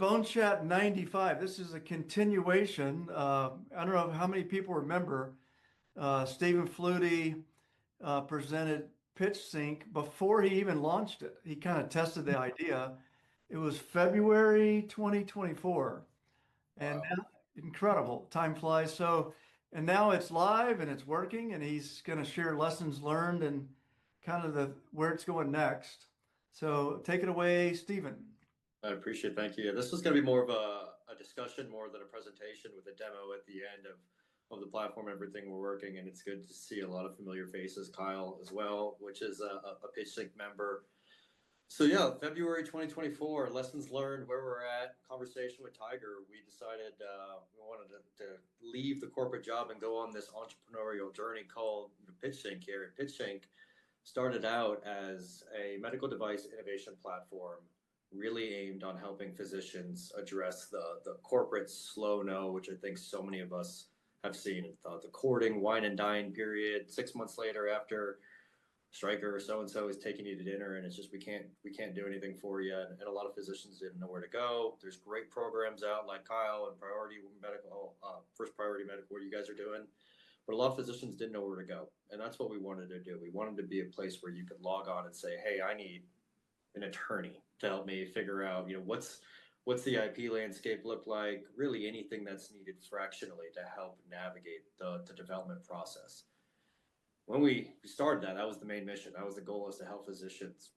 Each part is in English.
BoneChat 95. This is a continuation. I don't know how many people remember Stephen Flutie presented PitchSink before he even launched it. He kind of tested the idea. It was February 2024. And Wow. now, incredible. Time flies. And now it's live and it's working, and he's going to share lessons learned and kind of the where it's going next. So take it away, Stephen. I appreciate Thank you. Yeah, this was going to be more of a discussion more than a presentation with a demo at the end of the platform, everything we're working. And it's good to see a lot of familiar faces, Kyle as well, which is a PitchSink member. So yeah, February 2024, lessons learned, where we're at, conversation with Tiger. We decided we wanted to leave the corporate job and go on this entrepreneurial journey called PitchSink here. PitchSink started out as a medical device innovation platform really aimed on helping physicians address the corporate slow no, which I think so many of us have seen. The courting, wine and dine period, 6 months later after Stryker or so-and-so is taking you to dinner and it's just we can't do anything for you. And a lot of physicians didn't know where to go. There's great programs out like Kyle and Priority Medical, First Priority Medical, what you guys are doing. But a lot of physicians didn't know where to go. And that's what we wanted to do. We wanted to be a place where you could log on and say, hey, I need an attorney to help me figure out, what's the IP landscape look like, really anything that's needed fractionally to help navigate the development process. When we started that was the main mission. That was the goal, is to help physicians.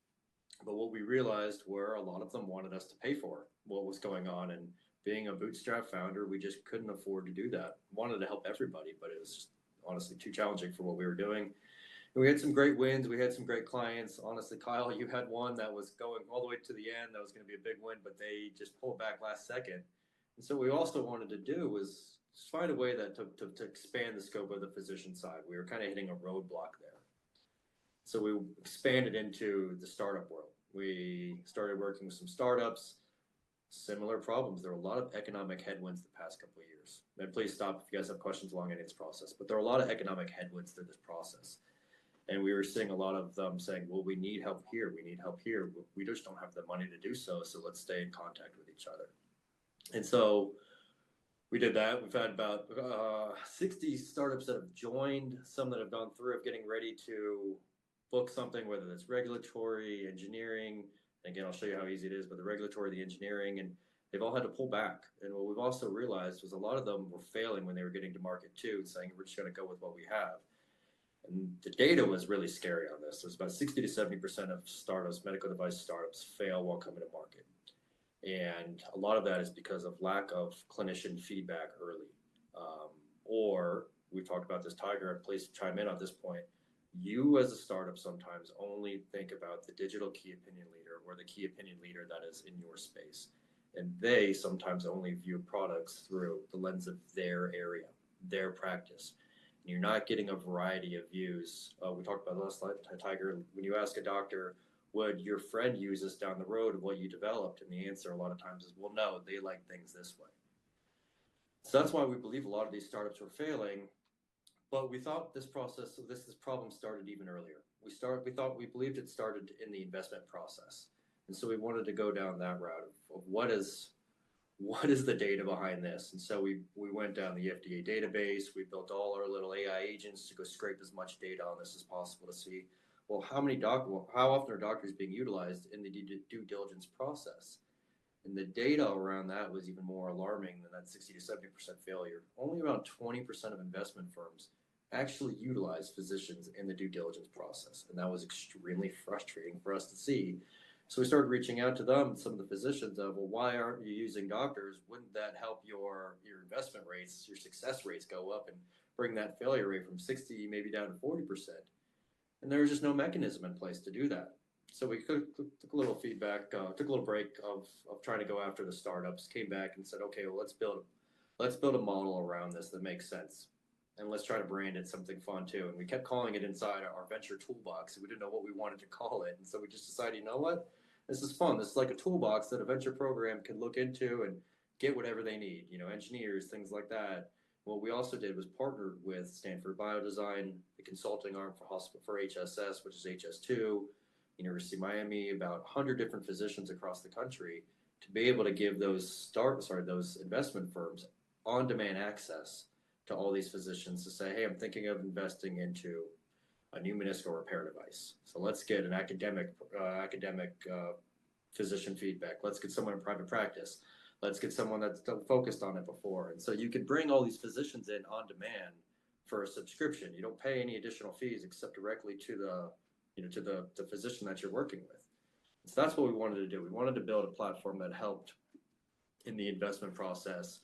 But what we realized were a lot of them wanted us to pay for what was going on. And being a bootstrap founder, we just couldn't afford to do that. Wanted to help everybody, but it was just honestly too challenging for what we were doing. And we had some great wins. We had some great clients. Honestly, Kyle, you had one that was going all the way to the end. That was going to be a big win, but they just pulled back last second. And so what we also wanted to do was just find a way that to expand the scope of the physician side. We were kind of hitting a roadblock there. So we expanded into the startup world. We started working with some startups, similar problems. There were a lot of economic headwinds the past couple of years. And please stop if you guys have questions along any of this process. But there are a lot of economic headwinds through this process. And we were seeing a lot of them saying, well, we need help here. We need help here. We just don't have the money to do so. So let's stay in contact with each other. And so we did that. We've had about 60 startups that have joined, some that have gone through of getting ready to book something, whether that's regulatory, engineering. Again, I'll show you how easy it is, but the regulatory, the engineering, and they've all had to pull back. And what we've also realized was a lot of them were failing when they were getting to market too, saying we're just going to go with what we have. And the data was really scary on this. There's about 60 to 70% of startups, medical device startups, fail while coming to market. And a lot of that is because of lack of clinician feedback early. Or we've talked about this, Tiger, please chime in on this point. You as a startup sometimes only think about the digital key opinion leader or the key opinion leader that is in your space. And they sometimes only view products through the lens of their area, their practice. And you're not getting a variety of views. We talked about last slide, Tiger, when you ask a doctor, would your friend use this down the road of what you developed? And the answer a lot of times is, well, no, they like things this way. So that's why we believe a lot of these startups were failing. But we thought this problem started even earlier. We believed it started in the investment process. And so we wanted to go down that route of what is the data behind this? And so we went down the FDA database. We built all our little AI agents to go scrape as much data on this as possible to see, well, how often are doctors being utilized in the due diligence process? And the data around that was even more alarming than that 60 to 70% failure. Only around 20% of investment firms actually utilize physicians in the due diligence process. And that was extremely frustrating for us to see. So we started reaching out to them, some of the physicians of, well, why aren't you using doctors? Wouldn't that help your investment rates, your success rates go up and bring that failure rate from 60 maybe down to 40%? And there was just no mechanism in place to do that. So we took a little feedback, took a little break of trying to go after the startups, came back and said, okay, well, let's build a model around this that makes sense. And let's try to brand it something fun too. And we kept calling it inside our venture toolbox. We didn't know what we wanted to call it. And so we just decided, you know what? This is fun. This is like a toolbox that a venture program can look into and get whatever they need, engineers, things like that. What we also did was partnered with Stanford Biodesign, the consulting arm for HSS, which is HS2, University of Miami, about 100 different physicians across the country. to be able to give those investment firms on-demand access to all these physicians to say, hey, I'm thinking of investing into a new meniscal repair device. So let's get an academic physician feedback. Let's get someone in private practice. Let's get someone that's focused on it before. And so you could bring all these physicians in on demand for a subscription. You don't pay any additional fees except directly to the physician that you're working with. So that's what we wanted to do. We wanted to build a platform that helped in the investment process,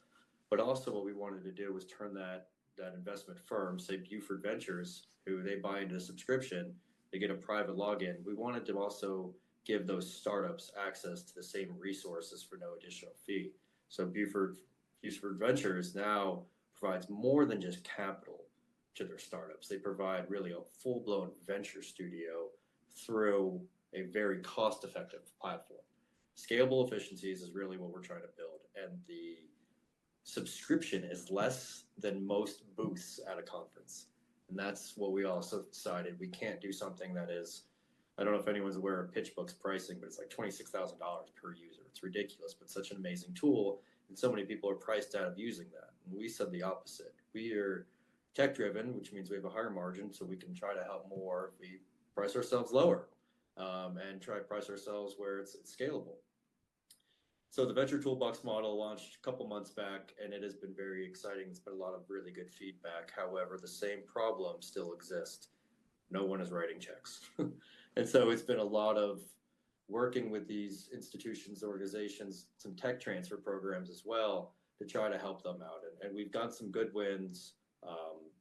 but also what we wanted to do was turn that investment firm, say Buford Ventures, who they buy into a subscription, they get a private login. We wanted to also give those startups access to the same resources for no additional fee. So Buford Ventures now provides more than just capital to their startups. They provide really a full-blown venture studio through a very cost-effective platform. Scalable efficiencies is really what we're trying to build, and the subscription is less than most booths at a conference. And that's what we also decided. We can't do something that is, I don't know if anyone's aware of PitchBook's pricing, but it's like $26,000 per user. It's ridiculous, but such an amazing tool. And so many people are priced out of using that. And we said the opposite. We are tech driven, which means we have a higher margin, so we can try to help more if we price ourselves lower and try to price ourselves where it's scalable. So the Venture Toolbox model launched a couple months back, and it has been very exciting. It's been a lot of really good feedback. However, the same problems still exist. No one is writing checks. And so it's been a lot of working with these institutions, organizations, some tech transfer programs as well to try to help them out. And we've got some good wins.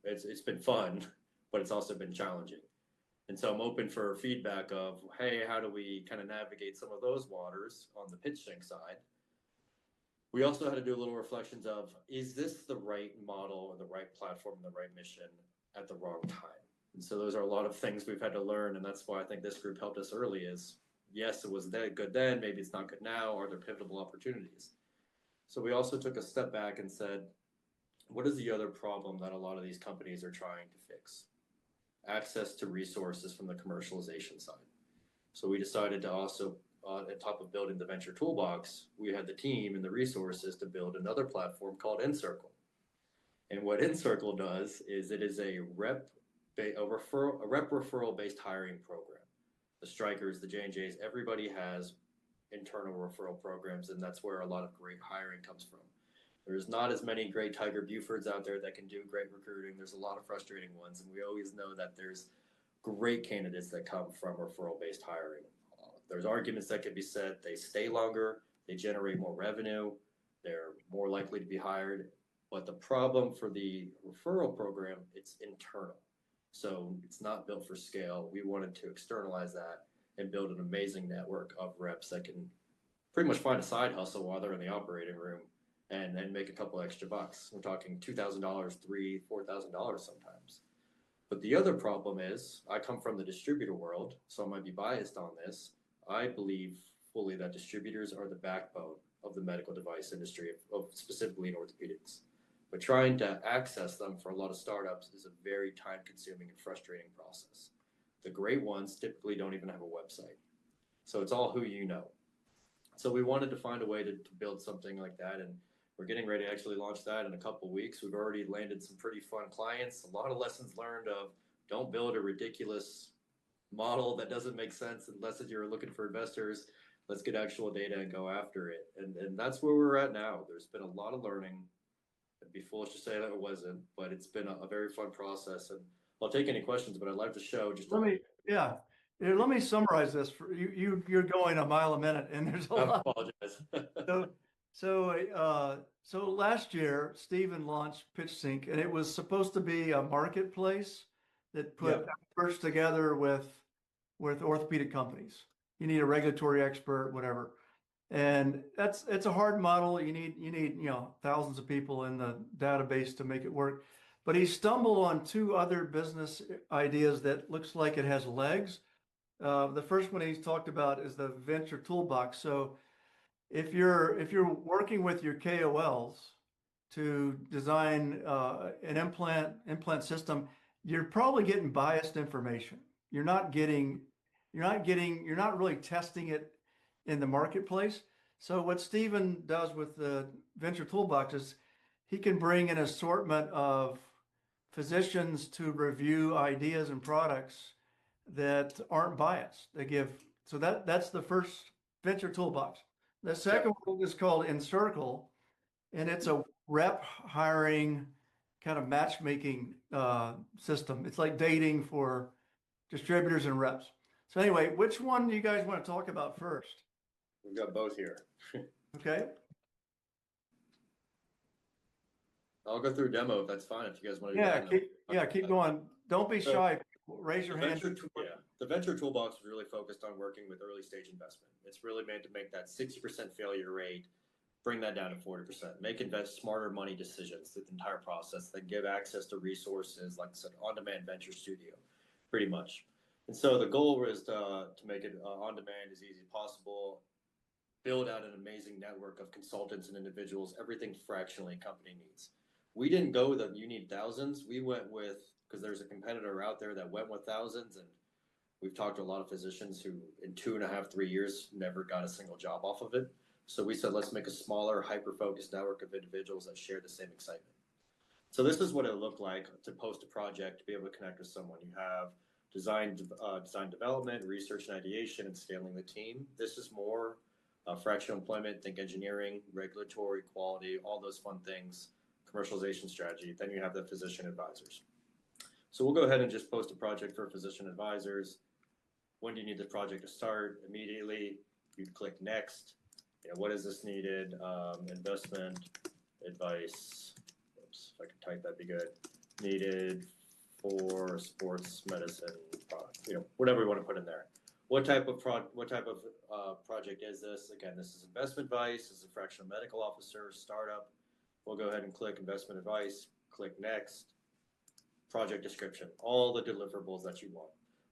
It's been fun, but it's also been challenging. And so I'm open for feedback of, hey, how do we kind of navigate some of those waters on the PitchSink side? We also had to do a little reflections of, is this the right model or the right platform and the right mission at the wrong time? And so those are a lot of things we've had to learn. And that's why I think this group helped us early is, yes, it was good then, maybe it's not good now. Are there pivotal opportunities? So we also took a step back and said, what is the other problem that a lot of these companies are trying to fix? Access to resources from the commercialization side. So we decided to also, on top of building the Venture Toolbox, we had the team and the resources to build another platform called nCircle. And what nCircle does is it is a rep referral based hiring program. The Strikers, the J&Js, everybody has internal referral programs, and that's where a lot of great hiring comes from. There's not as many great Tiger Bufords out there that can do great recruiting. There's a lot of frustrating ones, and we always know that there's great candidates that come from referral-based hiring. There's arguments that could be said. They stay longer, they generate more revenue, they're more likely to be hired. But the problem for the referral program, it's internal. So it's not built for scale. We wanted to externalize that and build an amazing network of reps that can pretty much find a side hustle while they're in the operating room and make a couple extra bucks. We're talking $2,000, $3,000, $4,000 sometimes. But the other problem is, I come from the distributor world, so I might be biased on this. I believe fully that distributors are the backbone of the medical device industry, specifically in orthopedics. But trying to access them for a lot of startups is a very time-consuming and frustrating process. The great ones typically don't even have a website. So it's all who you know. So we wanted to find a way to build something like that, and we're getting ready to actually launch that in a couple of weeks. We've already landed some pretty fun clients, a lot of lessons learned of don't build a ridiculous model that doesn't make sense unless you're looking for investors. Let's get actual data and go after it. And that's where we're at now. There's been a lot of learning. It'd be foolish to say that it wasn't, but it's been a very fun process. And I'll take any questions, but I'd like to show just let me summarize this for you. You're going a mile a minute, and there's a lot. I apologize. So last year, Stephen launched PitchSink, and it was supposed to be a marketplace that put experts together with orthopedic companies. You need a regulatory expert, whatever. And it's a hard model. You need thousands of people in the database to make it work. But he stumbled on two other business ideas that looks like it has legs. The first one he's talked about is the Venture Toolbox. So if you're working with your KOLs to design an implant system, you're probably getting biased information. You're not really testing it in the marketplace. So what Stephen does with the Venture Toolbox is he can bring an assortment of physicians to review ideas and products that aren't biased. They give, so that's the first Venture Toolbox. The second one is called nCircle, and it's a rep hiring kind of matchmaking system. It's like dating for distributors and reps. So anyway, which one do you guys want to talk about first? We've got both here. Okay. I'll go through a demo if that's fine. If you guys want to do Yeah, keep going. Don't be So, shy. Raise your hand. The Venture Toolbox is really focused on working with early stage investment. It's really meant to make that 60% failure rate, bring that down to 40%, invest smarter money decisions through the entire process, that give access to resources, like I said, on-demand venture studio, pretty much. And so the goal is to make it on-demand as easy as possible, build out an amazing network of consultants and individuals, everything fractionally a company needs. We didn't go with you need thousands. We went with, because there's a competitor out there that went with thousands, and we've talked to a lot of physicians who in 2.5, 3 years never got a single job off of it. So we said, let's make a smaller, hyper-focused network of individuals that share the same excitement. So this is what it looked like to post a project, to be able to connect with someone. You have design development, research and ideation, and scaling the team. This is more fractional employment, think engineering, regulatory, quality, all those fun things, commercialization strategy. Then you have the physician advisors. So we'll go ahead and just post a project for physician advisors. When do you need the project to start? Immediately. You'd click next. What is this needed? Investment advice. Oops, if I could type, that'd be good. Needed for sports medicine product. Whatever we want to put in there. What type of project is this? Again, this is investment advice. This is a fractional medical officer startup. We'll go ahead and click investment advice. Click next. Project description. All the deliverables that you want.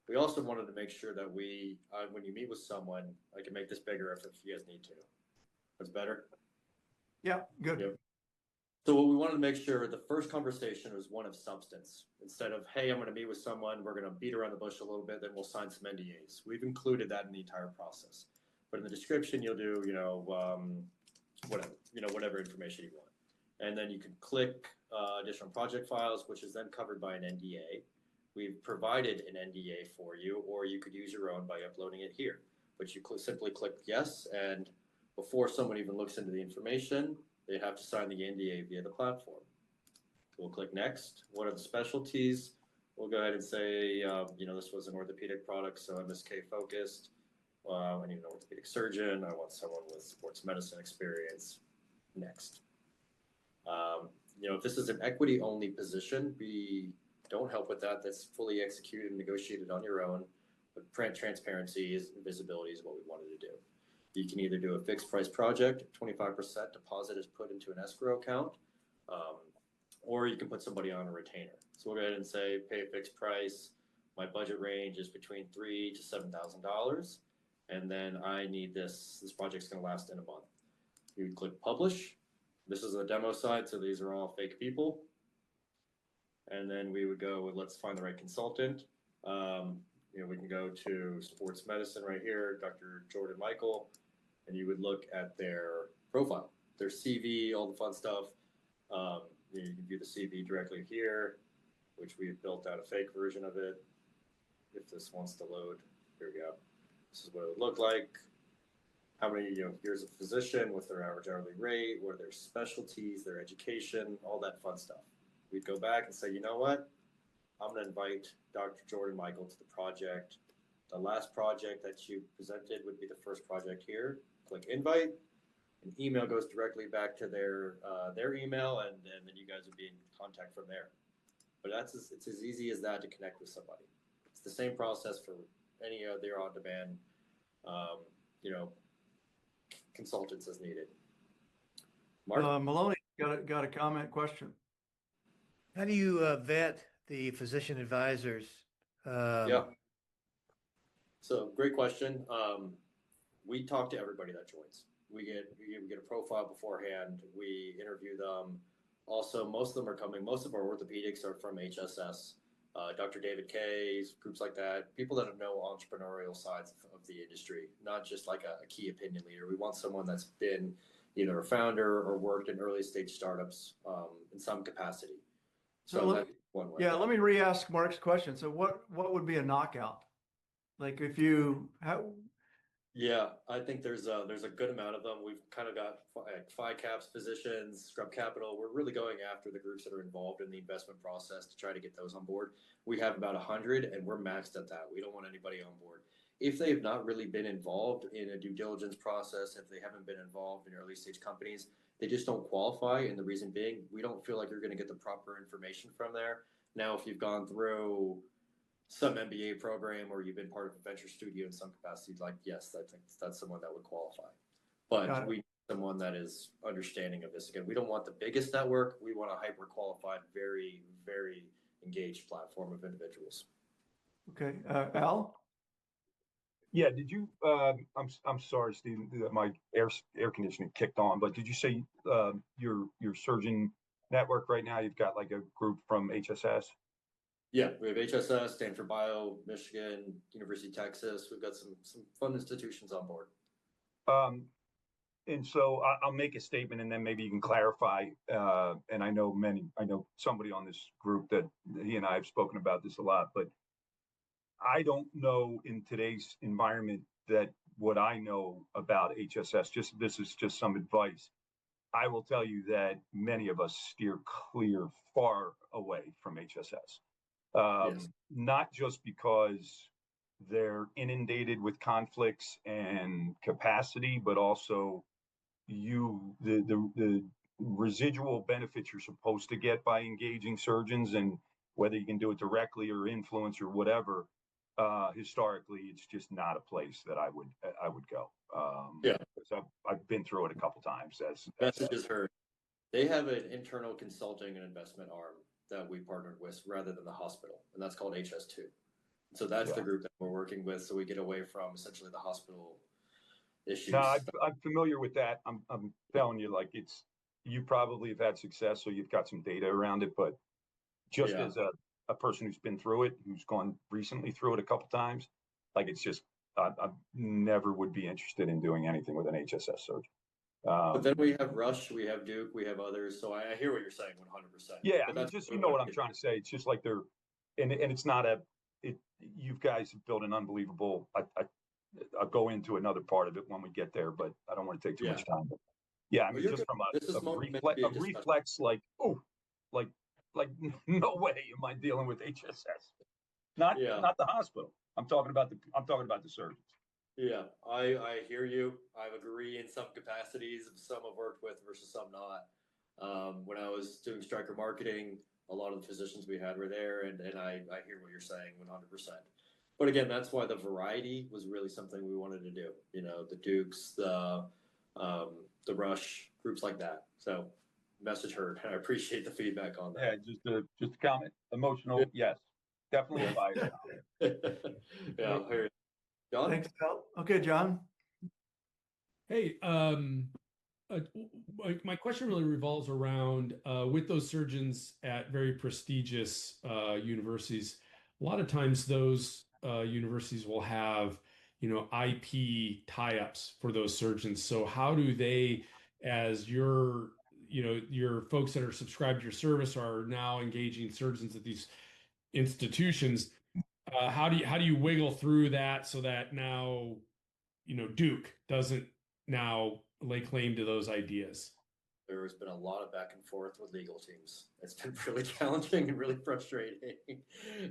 We also wanted to make sure that when you meet with someone, I can make this bigger if you guys need to. That's better? Yeah, good. Yep. So what we wanted to make sure, the first conversation was one of substance. Instead of, hey, I'm going to meet with someone, we're going to beat around the bush a little bit, then we'll sign some NDAs. We've included that in the entire process. But in the description, you'll do, whatever information you want. And then you can click additional project files, which is then covered by an NDA. We've provided an NDA for you, or you could use your own by uploading it here. But you simply click yes, and before someone even looks into the information, they have to sign the NDA via the platform. We'll click next. What are the specialties? We'll go ahead and say, this was an orthopedic product, so MSK focused. I need an orthopedic surgeon. I want someone with sports medicine experience. Next. If this is an equity-only position, we don't help with that. That's fully executed and negotiated on your own. But transparency and visibility is what we wanted to do. You can either do a fixed price project, 25% deposit is put into an escrow account, or you can put somebody on a retainer. So we'll go ahead and say, pay a fixed price. My budget range is between $3,000 to $7,000. And then I need this project's going to last in a month. You would click publish. This is the demo side, so these are all fake people. And then we would go with, let's find the right consultant. We can go to sports medicine right here, Dr. Jordan Michael, and you would look at their profile, their CV, all the fun stuff. You can view the CV directly here, which we've built out a fake version of it. If this wants to load, here we go. This is what it would look like. How many years of physician, what's their average hourly rate, what are their specialties, their education, all that fun stuff. We'd go back and say, you know what? I'm going to invite Dr. Jordan Michael to the project. The last project that you presented would be the first project here. Click invite. An email goes directly back to their email, and then you guys would be in contact from there. But it's as easy as that to connect with somebody. It's the same process for any of their on-demand, consultants as needed. Mark? Maloney got a comment question. How do you vet the physician advisors? Yeah. So great question. We talk to everybody that joins. We get a profile beforehand. We interview them. Also, most of them are coming. Most of our orthopedics are from HSS. Dr. David Kay's, groups like that, people that know entrepreneurial sides of the industry, not just like a key opinion leader. We want someone that's been either a founder or worked in early stage startups in some capacity. So that's one way. yeah, let me re-ask Mark's question. So what would be a knockout? Like if you how Yeah, I think there's a good amount of them. We've kind of got caps positions, scrub capital. We're really going after the groups that are involved in the investment process to try to get those on board. We have about 100 and we're maxed at that. We don't want anybody on board. If they have not really been involved in a due diligence process, if they haven't been involved in early stage companies, they just don't qualify. And the reason being, we don't feel like you're going to get the proper information from there. Now, if you've gone through some MBA program or you've been part of a venture studio in some capacity, like, yes, I think that's someone that would qualify. But we need someone that is understanding of this. Again, we don't want the biggest network. We want a hyper qualified, very, very engaged platform of individuals. Okay, Al? Yeah, did you, I'm sorry, Steve, my air conditioning kicked on, but did you say your surgeon network right now, you've got like a group from HSS? Yeah, we have HSS, Stanford Bio, Michigan, University of Texas. We've got some fun institutions on board. And so I'll make a statement and then maybe you can clarify. And I know somebody on this group that he and I have spoken about this a lot, but I don't know in today's environment that what I know about HSS, this is just some advice. I will tell you that many of us steer clear far away from HSS. Yes. Not just because they're inundated with conflicts and capacity, but also the residual benefits you're supposed to get by engaging surgeons, and whether you can do it directly or influence or whatever. Historically, it's just not a place that I would go. Yeah, I've been through it a couple times. Message is heard. They have an internal consulting and investment arm that we partnered with rather than the hospital, and that's called HS2. So that's the group that we're working with, so we get away from essentially the hospital issues. No, I'm familiar with that. I'm telling you, like you probably have had success, so you've got some data around it, but just as a person who's been through it, who's gone recently through it a couple times, like it's just, I never would be interested in doing anything with an HSS surgeon. But then we have Rush, we have Duke, we have others. So I hear what you're saying 100%. Yeah, I mean, just, you know what I'm trying to say. It's just like and it's not you guys have built an unbelievable, I'll go into another part of it when we get there, but I don't want to take too much time. But yeah, I mean, just from a reflex, like, oh, like no way am I dealing with HSS. Not the hospital. I'm talking about the surgeons. Yeah, I hear you. I agree in some capacities. Some I've worked with versus some not. When I was doing Striker marketing, a lot of the physicians we had were there, and I hear what you're saying 100%. But again, that's why the variety was really something we wanted to do. You know, the Dukes, the Rush, groups like that. So message heard. I appreciate the feedback on that. Yeah, just a comment. Emotional, yes. Definitely a bias. Yeah, here. John? Thanks, Al. Okay, John. Hey, my question really revolves around with those surgeons at very prestigious universities. A lot of times those universities will have, IP tie-ups for those surgeons. So how do they, as your folks that are subscribed to your service are now engaging surgeons at these institutions? How do you wiggle through that so that now, Duke doesn't now lay claim to those ideas? There's been a lot of back and forth with legal teams. It's been really challenging and really frustrating,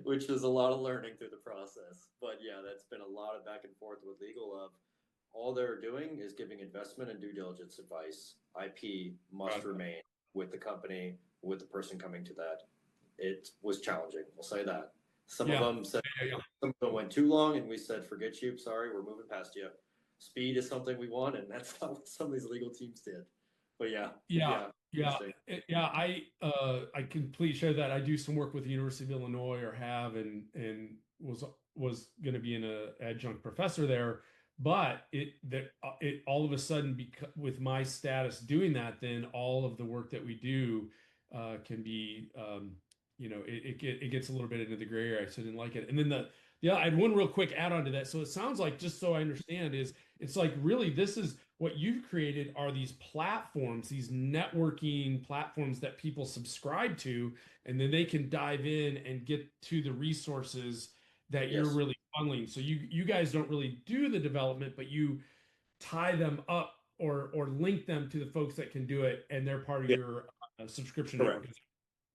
which is a lot of learning through the process. But yeah, that's been a lot of back and forth with legal of all they're doing is giving investment and due diligence advice. IP must remain with the company, with the person coming to that. It was challenging. We'll say that. Some of them said, some of them went too long and we said, forget you. Sorry, we're moving past you. Speed is something we want, and that's not what some of these legal teams did. But I completely share that. I do some work with the University of Illinois, or have, and was going to be an adjunct professor there. But it all of a sudden, with my status doing that, then all of the work that we do can be it gets a little bit into the gray area, so I didn't like it. And then I had one real quick add on to that. So it sounds like, just so I understand, is it's like really this is what you've created are these platforms, these networking platforms that people subscribe to, and then they can dive in and get to the resources that you're Yes. really funneling. So you guys don't really do the development, but you tie them up or link them to the folks that can do it, and they're part of Yeah. your subscription Correct. network.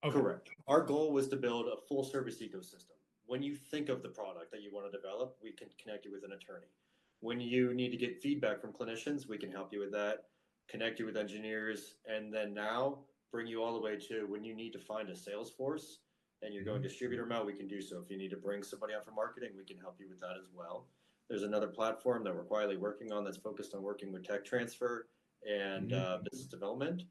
Okay. Correct. Our goal was to build a full service ecosystem. When you think of the product that you want to develop, we can connect you with an attorney. When you need to get feedback from clinicians, we can help you with that, connect you with engineers, and then now bring you all the way to when you need to find a sales force and you're going distributor mode, we can do so. If you need to bring somebody out for marketing, we can help you with that as well. There's another platform that we're quietly working on that's focused on working with tech transfer and business development.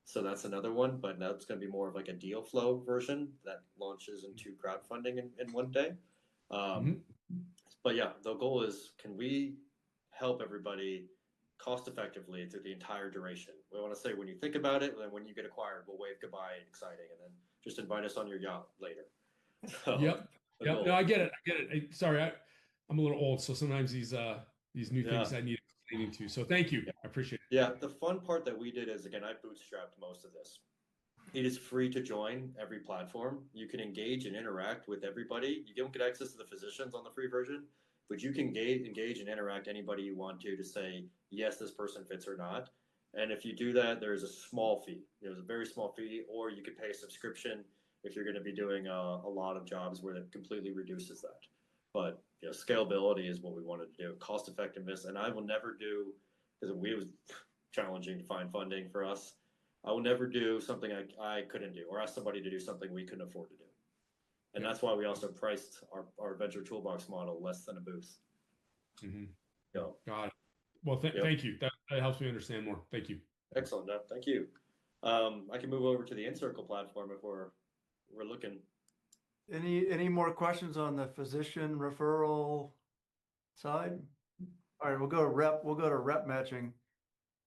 So that's another one, but now it's going to be more of like a deal flow version that launches into crowdfunding in one day. But yeah, the goal is, can we help everybody cost effectively through the entire duration? We want to say when you think about it, and then when you get acquired, we'll wave goodbye and exciting, and then just invite us on your yacht later. So, Yep. No, I get it. Sorry, I'm a little old, so sometimes these new things I need explaining to. So thank you. I appreciate it. Yeah, the fun part that we did is, again, I bootstrapped most of this. It is free to join every platform. You can engage and interact with everybody. You don't get access to the physicians on the free version, but you can engage and interact anybody you want to say, yes, this person fits or not. And if you do that, there's a small fee. There's a very small fee, or you could pay a subscription if you're going to be doing a lot of jobs where it completely reduces that. But scalability is what we wanted to do, cost effectiveness. And I will never do, because it was challenging to find funding for us, I will never do something I couldn't do, or ask somebody to do something we couldn't afford to do. And that's why we also priced our venture toolbox model less than a booth. Got it. Well, thank you. That helps me understand more. Thank you. Excellent. No, thank you. I can move over to the nCircle platform if we're looking. Any more questions on the physician referral side? All right, we'll go to rep matching.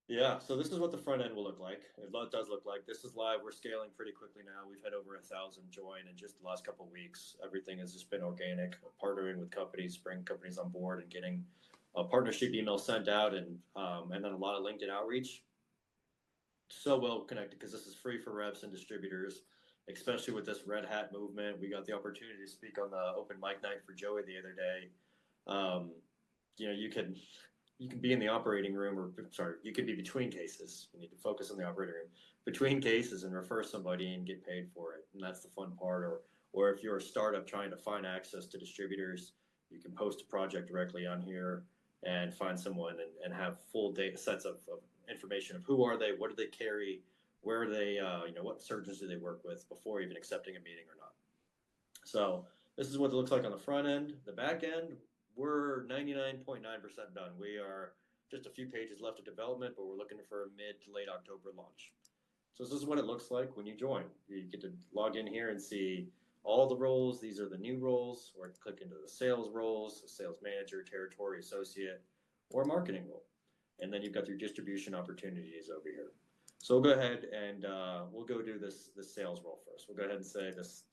Yeah, so this is what the front end will look like. It does look like. This is live. We're scaling pretty quickly now. We've had over 1,000 join in just the last couple of weeks. Everything has just been organic, partnering with companies, bringing companies on board, and getting a partnership email sent out, and then a lot of LinkedIn outreach. So well connected, because this is free for reps and distributors, especially with this Red Hat movement. We got the opportunity to speak on the open mic night for Joey the other day. You can be in the operating room, or sorry, you could be between cases. You need to focus on the operating room between cases and refer somebody and get paid for it. And that's the fun part. Or if you're a startup trying to find access to distributors, you can post a project directly on here and find someone and have full data sets of information of who are they, what do they carry, where are they, what surgeons do they work with before even accepting a meeting or not. So this is what it looks like on the front end. The back end, we're 99.9% done. We are just a few pages left of development, but we're looking for a mid to late October launch. So this is what it looks like when you join. You get to log in here and see all the roles. These are the new roles, or click into the sales roles, sales manager, territory associate, or marketing role. And then you've got your distribution opportunities over here. So we'll go ahead and we'll go do this sales role first. We'll go ahead and say this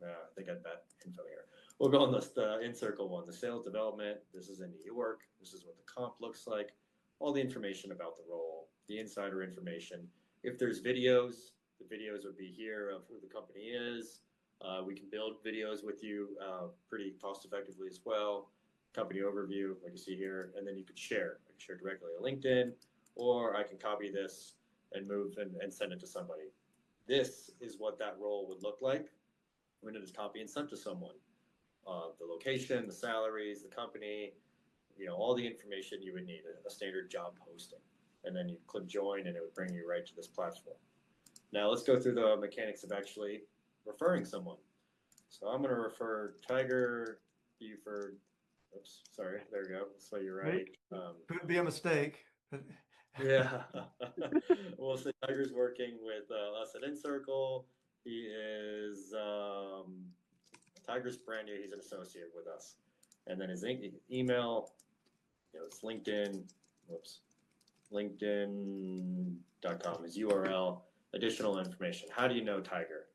I think I got that info here. We'll go on the nCircle one, the sales development. This is in New York. This is what the comp looks like. All the information about the role, the insider information. If there's videos, the videos would be here of who the company is. We can build videos with you pretty cost effectively as well. Company overview, like you see here, and then you could share. I can share directly on LinkedIn, or I can copy this and move and send it to somebody. This is what that role would look like when it is copied and sent to someone. The location, the salaries, the company, all the information you would need, a standard job posting. And then you click join and it would bring you right to this platform. Now let's go through the mechanics of actually referring someone. So I'm going to refer Tiger Buford. Oops, sorry, there we go. So you're right. Could be a mistake. Yeah. We'll say Tiger's working with us at nCircle. He is Tiger's brand new. He's an associate with us. And then his email, it's LinkedIn. Whoops. LinkedIn.com, his URL, additional information. How do you know Tiger?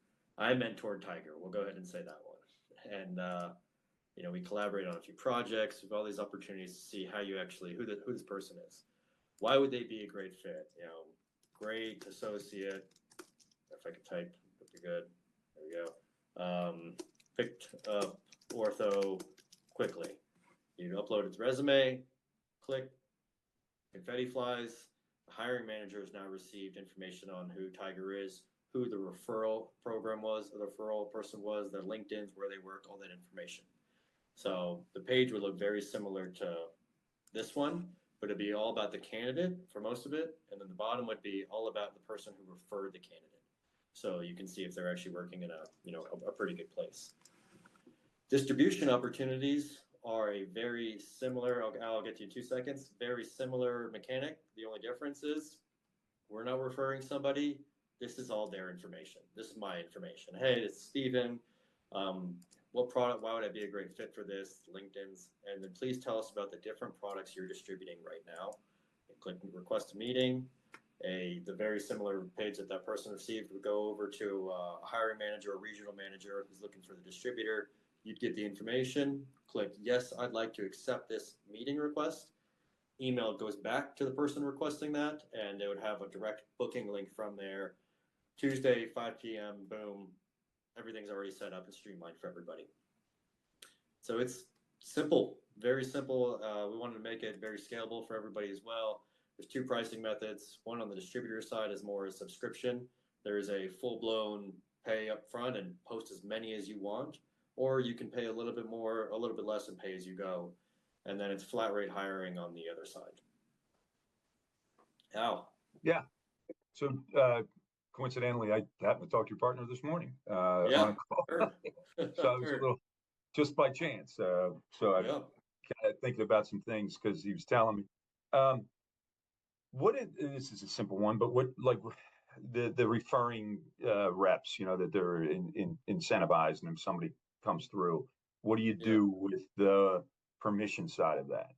I mentored Tiger. We'll go ahead and say that one. And we collaborate on a few projects. We have all these opportunities to see how you actually who this person is. Why would they be a great fit? Great associate. If I could type, would be good. There we go. Picked up ortho quickly. You upload his resume, click, confetti flies. The hiring manager has now received information on who Tiger is, who the referral program was, the referral person was, their LinkedIn's, where they work, all that information. So the page would look very similar to this one, but it'd be all about the candidate for most of it. And then the bottom would be all about the person who referred the candidate. So you can see if they're actually working in a pretty good place. Distribution opportunities are a very similar, I'll get to you in 2 seconds, very similar mechanic. The only difference is we're not referring somebody. This is all their information. This is my information. Hey, it's Steven. What product, why would I be a great fit for this? LinkedIn's. And then please tell us about the different products you're distributing right now. And click request a meeting. The very similar page that person received would go over to a hiring manager or regional manager who's looking for the distributor. You'd get the information, click yes, I'd like to accept this meeting request. Email goes back to the person requesting that, and they would have a direct booking link from there. Tuesday, 5 p.m., boom, everything's already set up and streamlined for everybody. So it's simple, very simple. We wanted to make it very scalable for everybody as well. There's 2 pricing methods. One on the distributor side is more a subscription. There is a full-blown pay up front and post as many as you want, or you can pay a little bit more, a little bit less, and pay as you go. And then it's flat rate hiring on the other side. How? Yeah. So coincidentally, I happened to talk to your partner this morning on Yeah, a call. sure. So I was a little just by chance. So I'm Yeah. kind of thinking about some things because he was telling me. This is a simple one, but what like the referring reps, that they're incentivized, and if somebody comes through, what do you do with the permission side of that?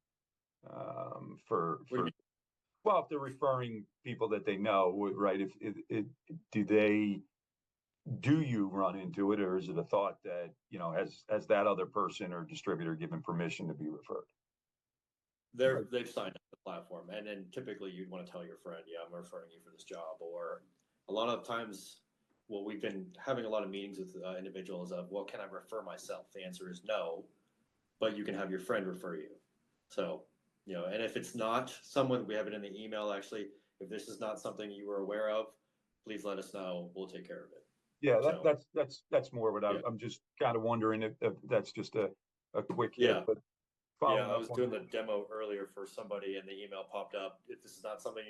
Well, if they're referring people that they know, right? Do you run into it, or is it a thought that has that other person or distributor given permission to be referred? They've signed up the platform, and then typically you'd want to tell your friend, yeah, I'm referring you for this job. Or a lot of times, well, we've been having a lot of meetings with individuals of, well, can I refer myself? The answer is no, but you can have your friend refer you. So, and if it's not someone, we have it in the email actually, if this is not something you were aware of, please let us know. We'll take care of it. Yeah, that's more what I'm just kind of wondering if that's just a quick hit. But I was doing the demo earlier for somebody, and the email popped up. If this is not something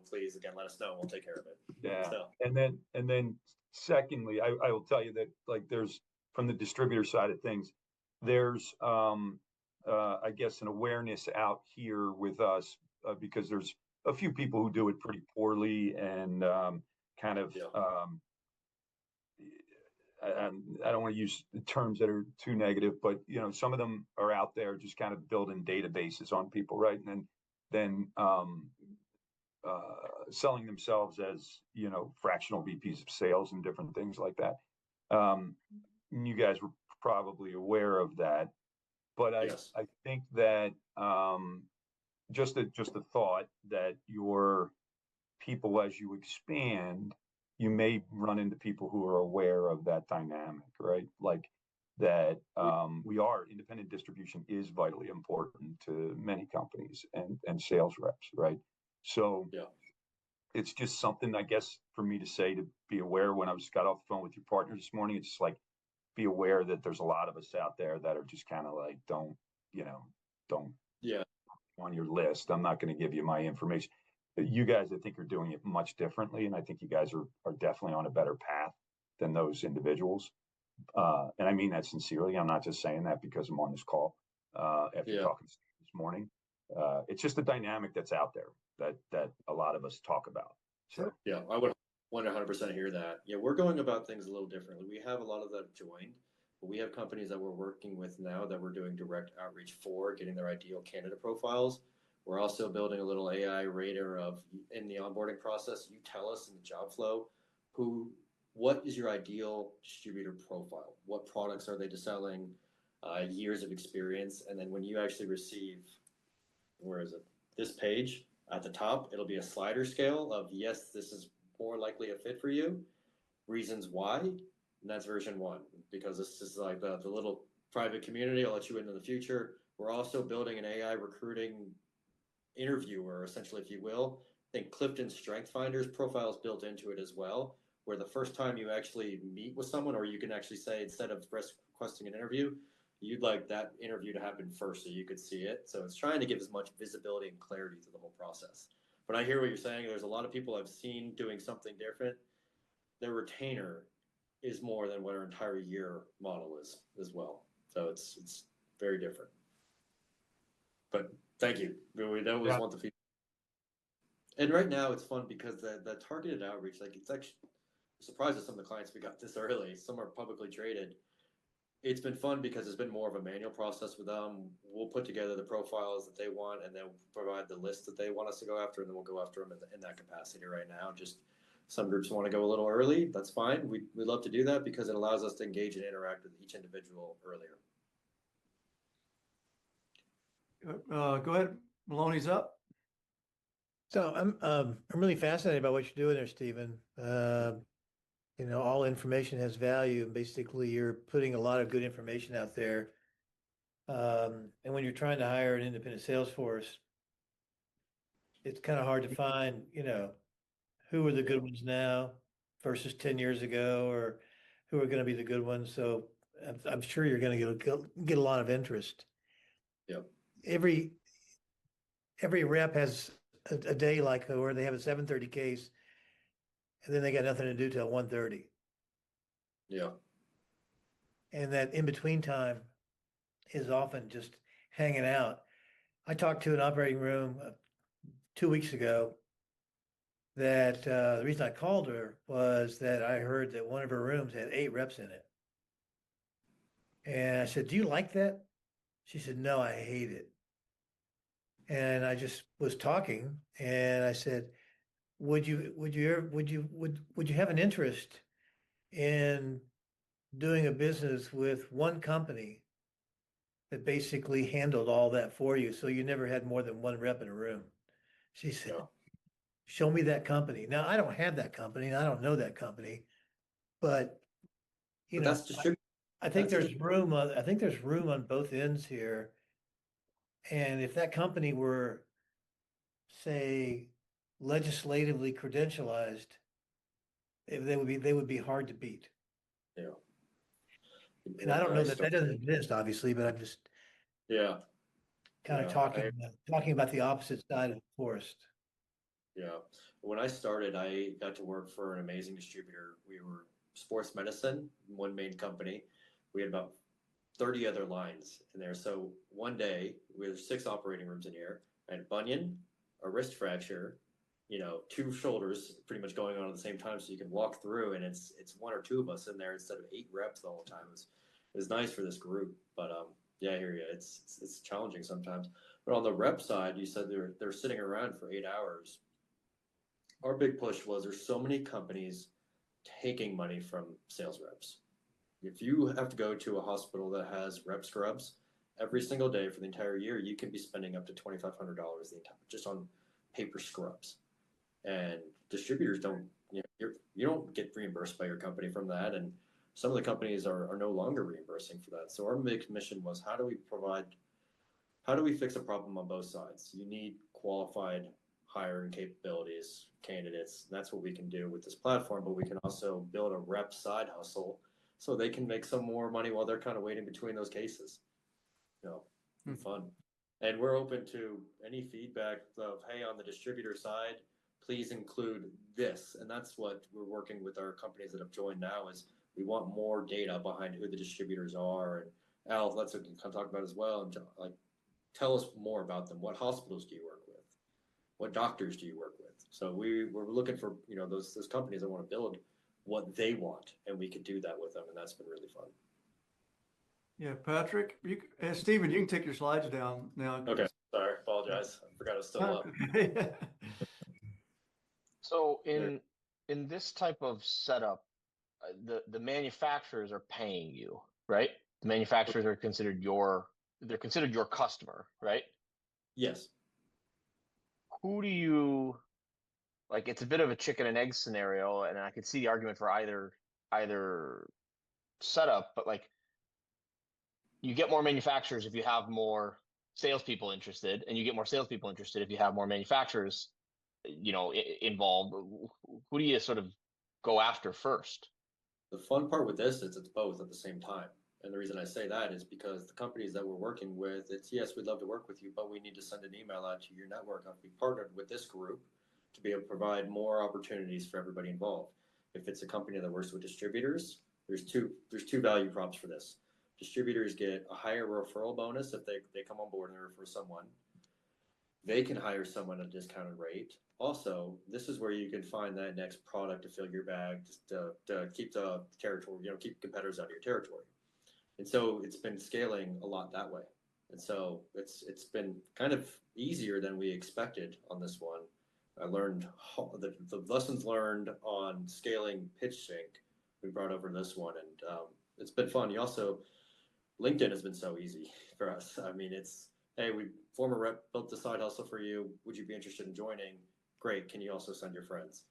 please again let us know. We'll take care of it. Yeah, so. and then secondly, I will tell you that there's from the distributor side of things, there's I guess an awareness out here with us because there's a few people who do it pretty poorly and I don't want to use terms that are too negative, but some of them are out there just kind of building databases on people, right? And then selling themselves as fractional VPs of sales and different things like that. You guys were probably aware of that, but yes. I think that just a thought that your people, as you expand, you may run into people who are aware of that dynamic, right? Like that independent distribution is vitally important to many companies and sales reps, right? So it's just something, I guess, for me to say, to be aware. When I got off the phone with your partner this morning, it's just like, be aware that there's a lot of us out there that are just kind of like, don't on your list. I'm not going to give you my information. You guys, I think, are doing it much differently, and I think you guys are definitely on a better path than those individuals. And I mean that sincerely. I'm not just saying that because I'm on this call after talking this morning. It's just a dynamic that's out there that a lot of us talk about. So yeah, I would 100% hear that. Yeah, we're going about things a little differently. We have a lot of that joined, but we have companies that we're working with now that we're doing direct outreach for, getting their ideal candidate profiles. We're also building a little AI radar of, in the onboarding process, you tell us in the job flow who what is your ideal distributor profile? What products are they selling? Years of experience. And then when you actually receive, where is it? This page at the top, it'll be a slider scale of yes, this is more likely a fit for you. Reasons why, and that's version 1, because this is like the little private community. I'll let you into the future. We're also building an AI recruiting interviewer, essentially, if you will. I think Clifton's Strength Finders profile is built into it as well, where the first time you actually meet with someone, or you can actually say, instead of requesting an interview, you'd like that interview to happen first so you could see it. So it's trying to give as much visibility and clarity to the whole process. But I hear what you're saying. There's a lot of people I've seen doing something different. Their retainer is more than what our entire year model is as well. So it's very different. But thank you. That was one of the feedback. And right now it's fun because the targeted outreach, like it's actually surprised at some of the clients we got this early. Some are publicly traded. It's been fun because it's been more of a manual process with them. We'll put together the profiles that they want and then provide the list that they want us to go after, and then we'll go after them in that capacity right now. Just some groups want to go a little early. That's fine. We love to do that because it allows us to engage and interact with each individual earlier. Go ahead. Maloney's up. So I'm really fascinated by what you're doing there, Stephen. You know, all information has value, and basically you're putting a lot of good information out there. And when you're trying to hire an independent sales force, it's kind of hard to find, you know, who are the good ones now versus 10 years ago, or who are going to be the good ones. So I'm sure you're going to get a lot of interest. Yep. Every rep has a day like where they have a 7:30 case, and then they got nothing to do till 1:30. Yeah. And that in between time is often just hanging out. I talked to an operating room 2 weeks ago that the reason I called her was that I heard that one of her rooms had 8 reps in it. And I said, "Do you like that?" She said, "No, I hate it." And I just was talking, and I said, would you have an interest in doing a business with one company that basically handled all that for you, so you never had more than 1 rep in a room? She said, Yeah. "Show me that company." Now, I don't have that company, and I don't know that company, but you know, That's distributed. I think there's room on both ends here. And if that company were, say, legislatively credentialized, they would be hard to beat. Yeah. And I don't know that doesn't exist, obviously, but I'm just kind of talking about the opposite side of the forest. Yeah. When I started, I got to work for an amazing distributor. We were sports medicine, one main company. We had about 30 other lines in there. So one day, we had 6 operating rooms in here. I had a bunion, a wrist fracture, 2 shoulders pretty much going on at the same time. So you can walk through, and it's 1 or 2 of us in there instead of 8 reps the whole time. It was nice for this group, but yeah, I hear you. It's challenging sometimes. But on the rep side, you said they're sitting around for 8 hours. Our big push was there's so many companies taking money from sales reps. If you have to go to a hospital that has rep scrubs every single day for the entire year, you can be spending up to $2,500 just on paper scrubs. And distributors don't, you don't get reimbursed by your company from that. And some of the companies are no longer reimbursing for that. So our big mission was, how do we fix a problem on both sides? You need qualified hiring capabilities, candidates. That's what we can do with this platform, but we can also build a rep side hustle so they can make some more money while they're kind of waiting between those cases. Fun. And we're open to any feedback of, hey, on the distributor side, please include this. And that's what we're working with our companies that have joined now, is we want more data behind who the distributors are. And Al, that's what we can talk about as well. And like, tell us more about them. What hospitals do you work with? What doctors do you work with? So we're looking for, those companies that want to build what they want, and we could do that with them. And that's been really fun. Yeah, Patrick, Stephen, you can take your slides down now. Okay, sorry, apologize. I forgot I was still up. So in this type of setup, the manufacturers are paying you, right? The manufacturers are considered your customer, right? Yes. Who do you like? It's a bit of a chicken and egg scenario, and I could see the argument for either setup, but like you get more manufacturers if you have more salespeople interested, and you get more salespeople interested if you have more manufacturers, involved. Who do you sort of go after first? The fun part with this is it's both at the same time. And the reason I say that is because the companies that we're working with, it's yes, we'd love to work with you, but we need to send an email out to your network. We partnered with this group to be able to provide more opportunities for everybody involved. If it's a company that works with distributors, there's two value props for this. Distributors get a higher referral bonus if they come on board and refer someone. They can hire someone at a discounted rate. Also, this is where you can find that next product to fill your bag, to keep the territory, keep competitors out of your territory. And so it's been scaling a lot that way. And so it's been kind of easier than we expected on this one. I learned the lessons learned on scaling PitchSink. We brought over this one, and it's been fun. You also, LinkedIn has been so easy for us. I mean, it's, hey, we former rep built the side hustle for you. Would you be interested in joining? Great. Can you also send your friends?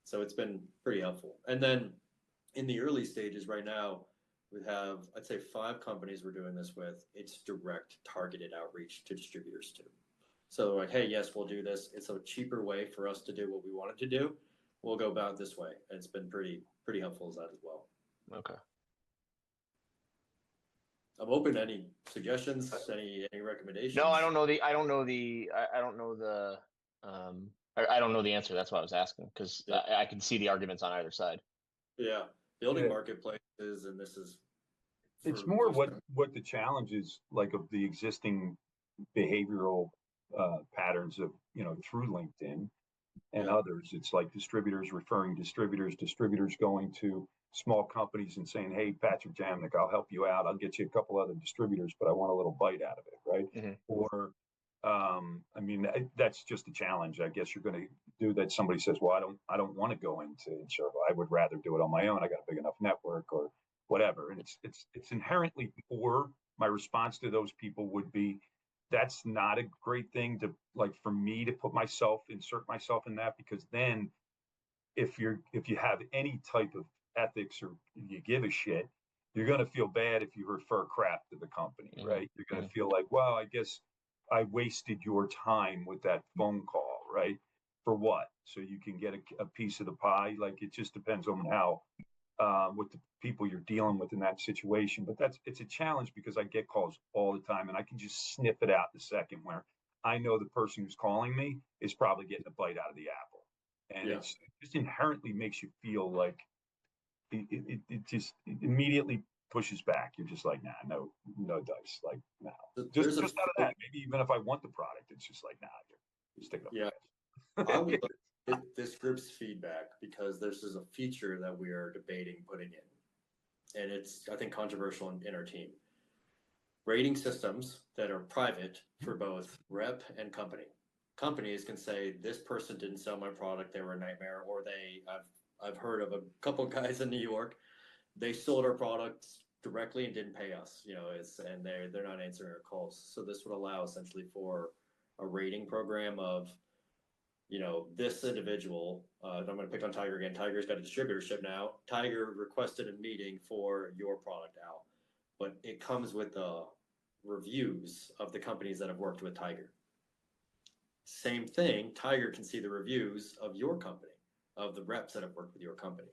So it's been pretty helpful. And then in the early stages right now, we have, I'd say 5 companies we're doing this with. It's direct targeted outreach to distributors too. So like, hey, yes, we'll do this. It's a cheaper way for us to do what we wanted to do. We'll go about this way. And it's been pretty helpful as that as well. Okay. I'm open to any suggestions, any recommendations. No, I don't know the answer. That's why I was asking, because Yeah. I can see the arguments on either side. Yeah, building marketplaces, and this is. It's more what the challenge is like of the existing behavioral patterns of through LinkedIn and others. It's like distributors referring distributors going to small companies and saying, hey, Patrick Jamnick, I'll help you out. I'll get you a couple other distributors, but I want a little bite out of it, right? Mm-hmm. Or, that's just a challenge. I guess you're going to do that. Somebody says, well, I don't want to go into nCircle. I would rather do it on my own. I got a big enough network or whatever. And it's inherently poor. My response to those people would be, that's not a great thing to like for me to insert myself in that, because then if you have any type of ethics or you give a shit, you're going to feel bad if you refer crap to the company, Mm-hmm. right? You're going to feel like, well, I guess I wasted your time with that phone call, right? For what? So you can get a piece of the pie. Like, it just depends on how with the people you're dealing with in that situation. But it's a challenge because I get calls all the time and I can just sniff it out in a second where I know the person who's calling me is probably getting a bite out of the apple. And it just inherently makes you feel like it just immediatting pushes back. You're just like, nah, no dice. Like, no. Just out of that. Maybe even if I want the product, it's just like, nah, you're sticking up. Yeah. I would love this group's feedback, because this is a feature that we are debating putting in. And it's, I think, controversial in our team. Rating systems that are private for both rep and company. Companies can say, this person didn't sell my product, they were a nightmare, or I've heard of a couple guys in New York, they sold our products directly and didn't pay us, and they're not answering our calls. So this would allow essentially for a rating program of, this individual, I'm going to pick on Tiger again. Tiger's got a distributorship now. Tiger requested a meeting for your product out, but it comes with the reviews of the companies that have worked with Tiger. Same thing, Tiger can see the reviews of your company, of the reps that have worked with your company.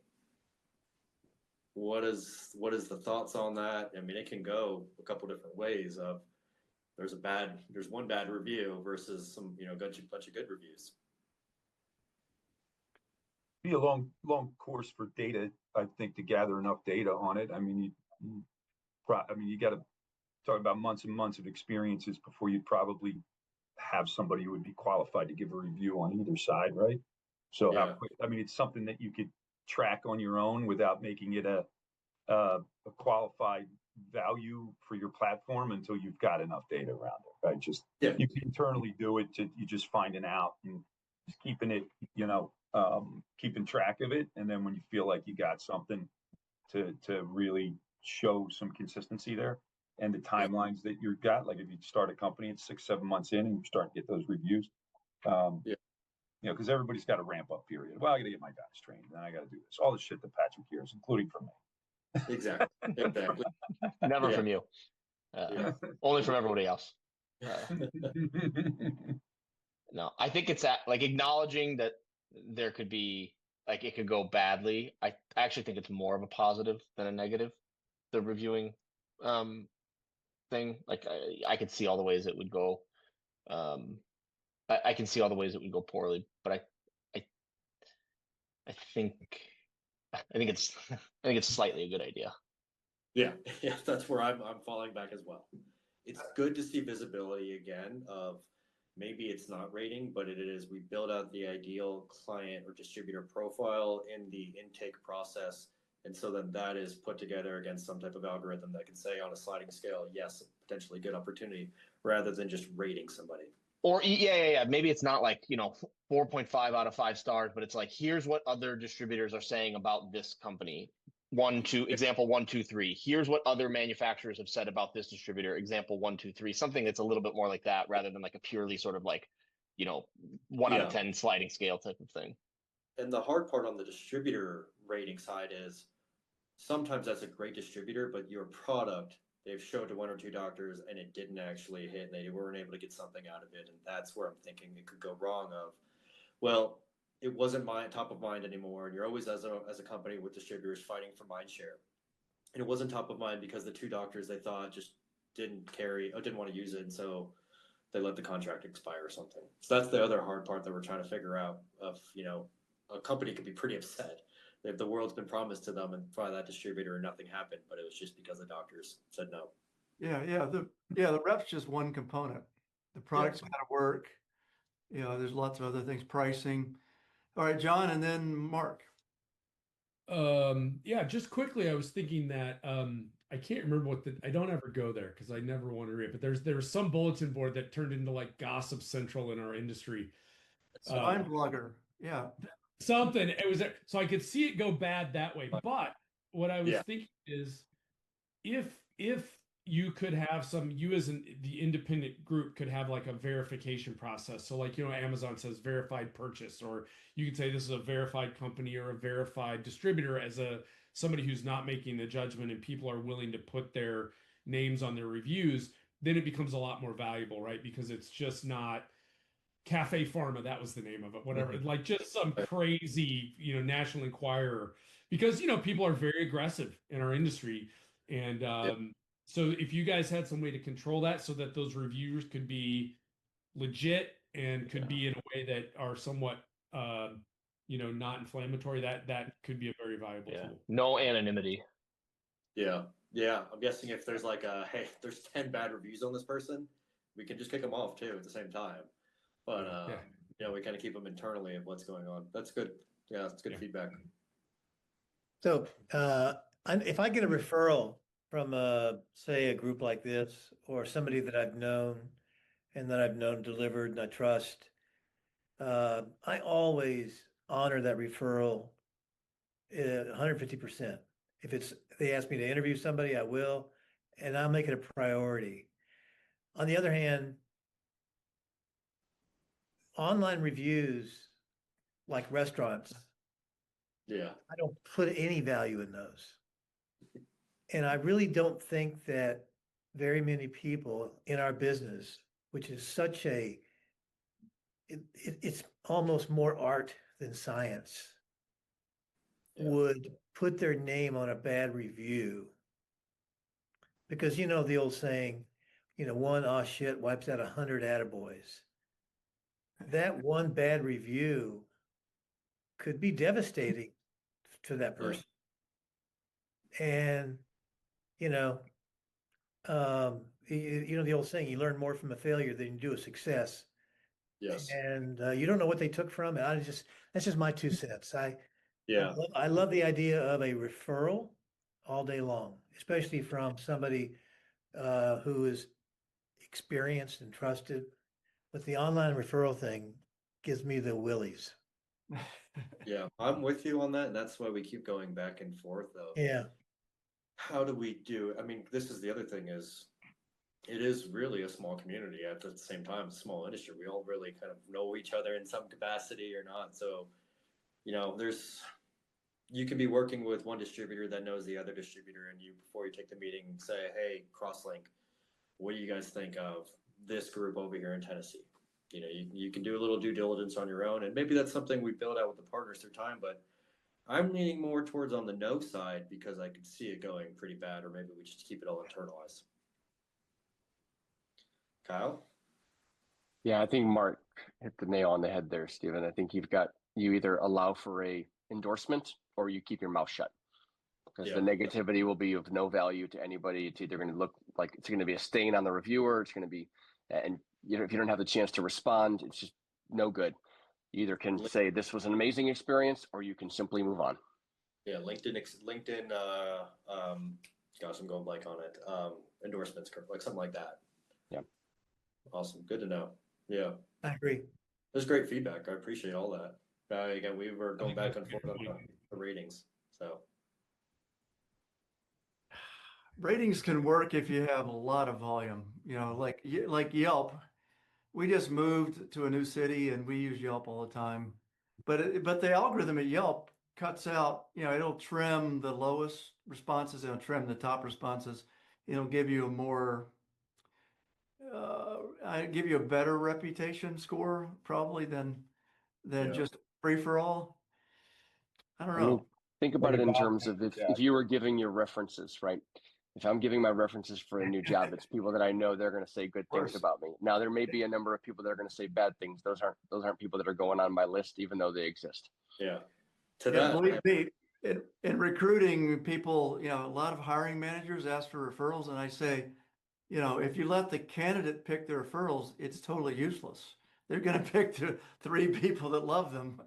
What is the thoughts on that? I mean, it can go a couple different ways of there's one bad review versus some, bunch of good reviews. Be a long course for data, I think, to gather enough data on it. I mean, you got to talk about months and months of experiences before you'd probably have somebody who would be qualified to give a review on either side, right? So how quick? I mean, it's something that you could track on your own without making it a qualified value for your platform until you've got enough data around it, right? You can internally do it. You just finding out and just keeping it, keeping track of it, and then when you feel like you got something, to really show some consistency there, and the timelines that you've got. Like if you start a company, it's 6-7 months in, and you start to get those reviews. Yeah. You know, because everybody's got a ramp up period. Well, I got to get my guys trained, and then I got to do this, all the shit that Patrick hears, including from me. Exactly. Exactly. Never Yeah. from you. Yeah. Only from everybody else. No, I think it's like acknowledging that there could be like it could go badly. I actually think it's more of a positive than a negative. The reviewing thing, like I could see all the ways it would go. I can see all the ways it would go poorly, but I I think I think it's I think it's slightly a good idea. Yeah, yeah, that's where I'm falling back as well. It's good to see visibility again of maybe it's not rating, but it is. We build out the ideal client or distributor profile in the intake process. And so then that is put together against some type of algorithm that can say on a sliding scale, yes, potentially good opportunity, rather than just rating somebody. Or yeah. Maybe it's not like, 4.5 out of 5 stars, but it's like, here's what other distributors are saying about this company. Example 1, 2, 3. Here's what other manufacturers have said about this distributor. Example 1, 2, 3. Something that's a little bit more like that rather than like a purely sort of like, 1 out of 10 sliding scale type of thing. And the hard part on the distributor rating side is sometimes that's a great distributor, but your product, they've showed to 1 or 2 doctors and it didn't actually hit and they weren't able to get something out of it. And that's where I'm thinking it could go wrong of, well, it wasn't top of mind anymore. And you're always, as a company with distributors, fighting for mind share. And it wasn't top of mind because the 2 doctors they thought just didn't want to use it. And so they let the contract expire or something. So that's the other hard part that we're trying to figure out of, a company could be pretty upset if the world's been promised to them and by that distributor and nothing happened, but it was just because the doctors said no. Yeah. The rep's just one component. The product's got to work. There's lots of other things, pricing. All right, John, and then Mark. Yeah, just quickly, I was thinking that I can't remember I don't ever go there because I never want to read it, but there was some bulletin board that turned into like Gossip Central in our industry. Spine blogger. Yeah. Something. It was so I could see it go bad that way. But what I was thinking is if you could have you as the independent group could have like a verification process. So like, Amazon says verified purchase, or you could say this is a verified company or a verified distributor as somebody who's not making the judgment and people are willing to put their names on their reviews, then it becomes a lot more valuable, right? Because it's just not Cafe Pharma, that was the name of it, whatever, like just some crazy, National Enquirer, because, people are very aggressive in our industry. And so if you guys had some way to control that so that those reviews could be legit and could be in a way that are somewhat, not inflammatory, that could be a very valuable tool. No anonymity. Yeah. I'm guessing if there's like hey, there's 10 bad reviews on this person, we can just kick them off too at the same time. But we kind of keep them internally of what's going on. That's good. Yeah, that's good feedback. So if I get a referral from say a group like this or somebody that I've known and that I've known delivered and I trust, I always honor that referral 150%. If they ask me to interview somebody, I will, and I'll make it a priority. On the other hand, online reviews like restaurants, I don't put any value in those. And I really don't think that very many people in our business, which is such it's almost more art than science, would put their name on a bad review. Because the old saying, one aw shit wipes out 100 attaboys. That one bad review could be devastating to that person. And, the old saying, you learn more from a failure than you do a success. Yes. And you don't know what they took from it. That's just my 2 cents. I love the idea of a referral all day long, especially from somebody who is experienced and trusted. But the online referral thing gives me the willies. Yeah, I'm with you on that. And that's why we keep going back and forth though. Yeah. how do we do? I mean, this is the other thing is, it is really a small community at the same time, a small industry. We all really kind of know each other in some capacity or not. So, you can be working with one distributor that knows the other distributor, and you, before you take the meeting, say, hey, Crosslink, what do you guys think of this group over here in Tennessee? You can do a little due diligence on your own, and maybe that's something we build out with the partners through time, but I'm leaning more towards on the no side because I could see it going pretty bad, or maybe we just keep it all internalized. Kyle? Yeah, I think Mark hit the nail on the head there, Stephen. I think you either allow for a endorsement or you keep your mouth shut, because the negativity will be of no value to anybody. It's either going to look like it's going to be a stain on the reviewer. It's going to be, and if you don't have the chance to respond, it's just no good. You either can say this was an amazing experience, or you can simply move on. Yeah, LinkedIn, gosh, I'm going blank on it. Endorsements, like something like that. Yeah. Awesome. Good to know. Yeah. I agree. That's great feedback. I appreciate all that. Again, we were going back and forth on the ratings. So Ratings can work if you have a lot of volume, like Yelp. We just moved to a new city and we use Yelp all the time. But the algorithm at Yelp cuts out, it'll trim the lowest responses, it'll trim the top responses. It'll give you a better reputation score probably than just free for all. I don't know. I mean, think about it in terms of if you were giving your references, right? If I'm giving my references for a new job, it's people that I know they're going to say good things about me. Now, there may be a number of people that are going to say bad things. Those aren't people that are going on my list, even though they exist. Yeah. Believe me, in recruiting people, a lot of hiring managers ask for referrals, and I say, if you let the candidate pick the referrals, it's totally useless. They're going to pick the 3 people that love them.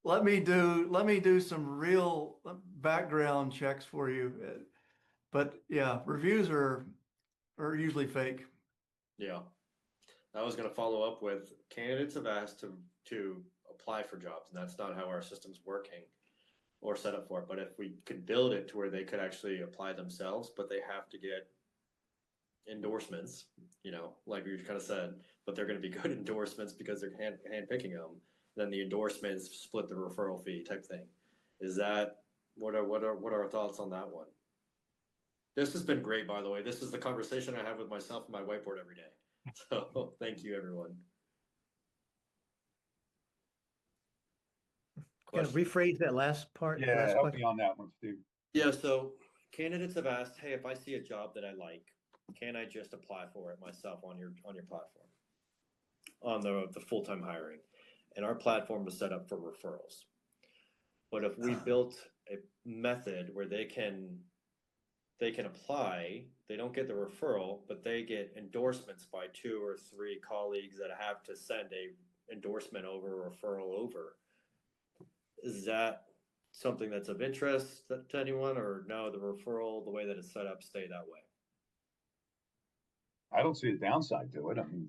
Let me do some real background checks for you. But yeah, reviews are usually fake. Yeah. I was going to follow up with candidates have asked to apply for jobs, and that's not how our system's working or set up for it. But if we could build it to where they could actually apply themselves, but they have to get endorsements, like we kind of said, but they're going to be good endorsements because they're hand picking them. Then the endorsements split the referral fee type thing. Is that what are our thoughts on that one? This has been great, by the way. This is the conversation I have with myself and my whiteboard every day. So thank you, everyone. Can you rephrase that last part? Yeah, help me on that one, Steve. Yeah, so candidates have asked, hey, if I see a job that I like, can I just apply for it myself on your platform, on the full-time hiring? And our platform is set up for referrals. But if we built a method where they can apply, they don't get the referral, but they get endorsements by 2 or 3 colleagues that have to send a endorsement over, a referral over. Is that something that's of interest to anyone, or no, the referral, the way that it's set up, stay that way? I don't see a downside to it. I mean,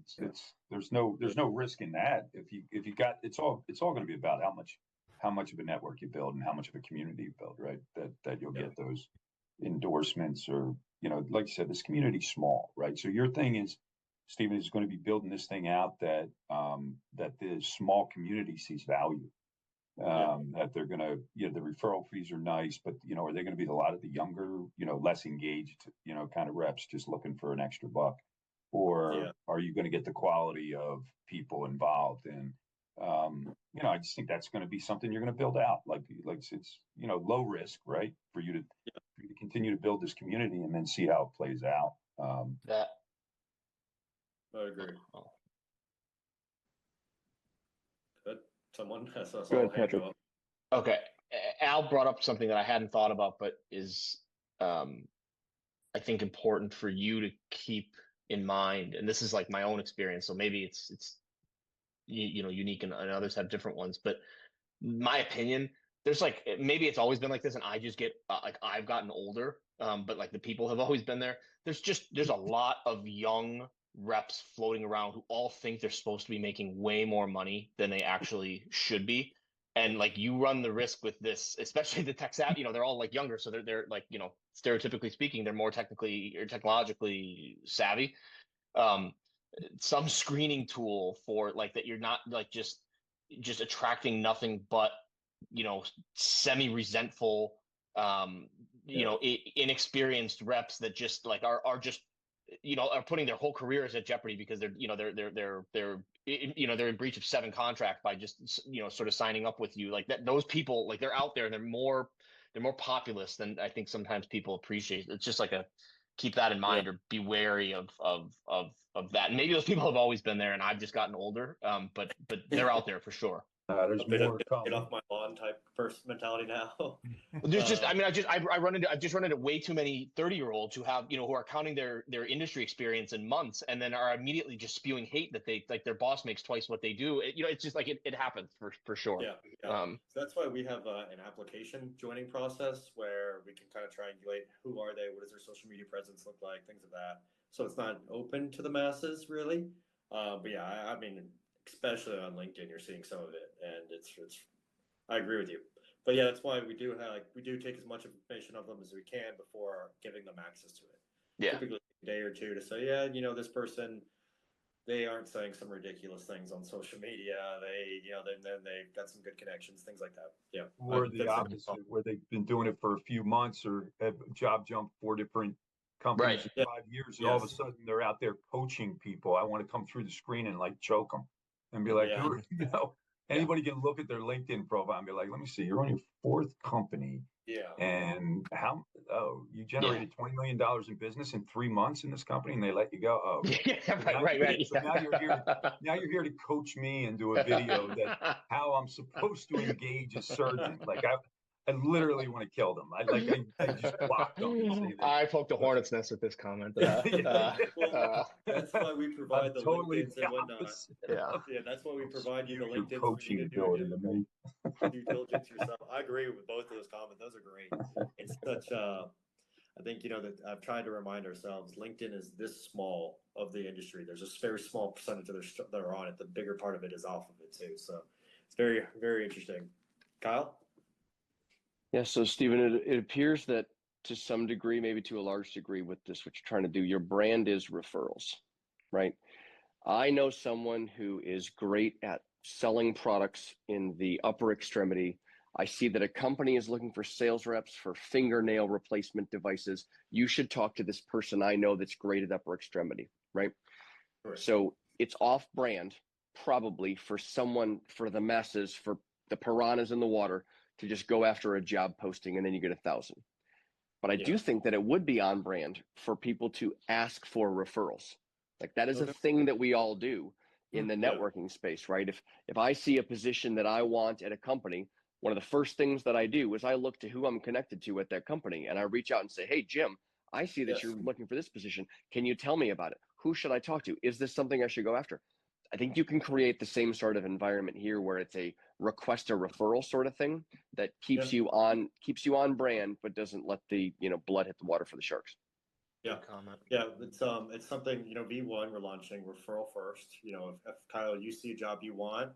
there's no risk in that. If you got, it's all going to be about how much of a network you build and how much of a community you build, right? That you'll get those endorsements, or like you said, this community's small, right? So your thing is, Stephen, is going to be building this thing out that the small community sees value. That they're going to, the referral fees are nice, but are they going to be a lot of the younger, less engaged, kind of reps just looking for an extra buck, or are you going to get the quality of people involved? And I just think that's going to be something you're going to build out, like it's low risk, right, for you to continue to build this community and then see how it plays out. I agree. Good. Someone has a hand go up. Okay. Al brought up something that I hadn't thought about, but is I think important for you to keep in mind. And this is like my own experience, so maybe it's unique and others have different ones. But my opinion, there's maybe it's always been like this, and I just get I've gotten older, but like the people have always been there. There's a lot of young reps floating around who all think they're supposed to be making way more money than they actually should be. And like you run the risk with this, especially the tech savvy, they're all like younger. So they're like, stereotypically speaking, they're more technically or technologically savvy. Um, some screening tool for like that, you're not like just attracting nothing but, semi-resentful, inexperienced reps that just like are just, are putting their whole careers at jeopardy because they're in breach of 7 contract by just, sort of signing up with you like that. Those people, like they're out there and they're more populist than I think sometimes people appreciate. It's just like keep that in mind, or be wary of that. And maybe those people have always been there and I've just gotten older. But they're out there for sure. There's more Get coming. off my lawn type first mentality now. There's just, I've just run into way too many 30-year-olds who have, who are counting their industry experience in months and then are immediately just spewing hate that they like their boss makes twice what they do. It's just like it happens for sure. Yeah. So that's why we have an application joining process where we can kind of triangulate who are they, what does their social media presence look like, things of that. So it's not open to the masses really. But yeah, I mean, especially on LinkedIn, you're seeing some of it, and it's. I agree with you, but yeah, that's why we do take as much information of them as we can before giving them access to it. Yeah, typically a day or two to say, this person, they aren't saying some ridiculous things on social media. They, then they've got some good connections, things like that. Yeah, Or the opposite, where they've been doing it for a few months or have job jumped 4 different companies in 5 years, and all of a sudden they're out there coaching people. I want to come through the screen and like choke them and be like, anybody can look at their LinkedIn profile and be like, let me see, you're on your 4th company. Yeah. And you generated $20 million in business in 3 months in this company and they let you go. Oh, right. So now you're here to coach me and do a video that how I'm supposed to engage a surgeon. Like I literally want to kill them. I just blocked them. I poked a hornet's nest with this comment. That's why we provide the totally LinkedIn's and whatnot. Yeah, that's why we provide you the LinkedIn's coaching ability to me. Due diligence yourself. I agree with both of those comments. Those are great. It's such I think that I've tried to remind ourselves LinkedIn is this small of the industry. There's a very small percentage of that are on it. The bigger part of it is off of it too. So it's very, very interesting. Kyle? Yeah, so Stephen, it appears that to some degree, maybe to a large degree with this, what you're trying to do, your brand is referrals, right? I know someone who is great at selling products in the upper extremity. I see that a company is looking for sales reps for fingernail replacement devices. You should talk to this person I know that's great at upper extremity, right? Correct. So it's off brand, probably for the masses, for the piranhas in the water, to just go after a job posting and then you get 1,000. But I do think that it would be on brand for people to ask for referrals. Like that is a thing that we all do in the networking space, right? If I see a position that I want at a company, one of the first things that I do is I look to who I'm connected to at that company and I reach out and say, hey, Jim, I see that you're looking for this position. Can you tell me about it? Who should I talk to? Is this something I should go after? I think you can create the same sort of environment here where it's a request a referral sort of thing that keeps you on brand, but doesn't let the blood hit the water for the sharks. Yeah, it's something V1 we're launching referral first. If Kyle, you see a job you want,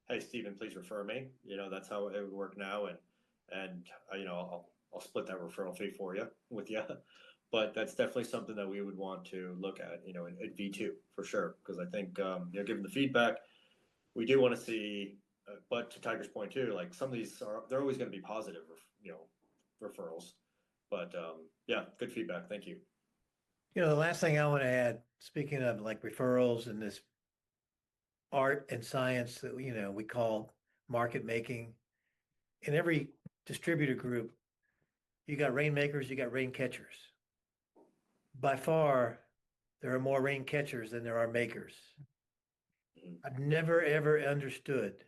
hey Stephen, please refer me. That's how it would work now, and I'll split that referral fee for you with you. But that's definitely something that we would want to look at, in V2 for sure, because I think given the feedback, we do want to see. But to Tiger's point too, like some of these they're always going to be positive, referrals. But good feedback. Thank you. The last thing I want to add, speaking of like referrals and this art and science that we call market making, in every distributor group, you got rainmakers, you got rain catchers. By far, there are more rain catchers than there are makers. I've never ever understood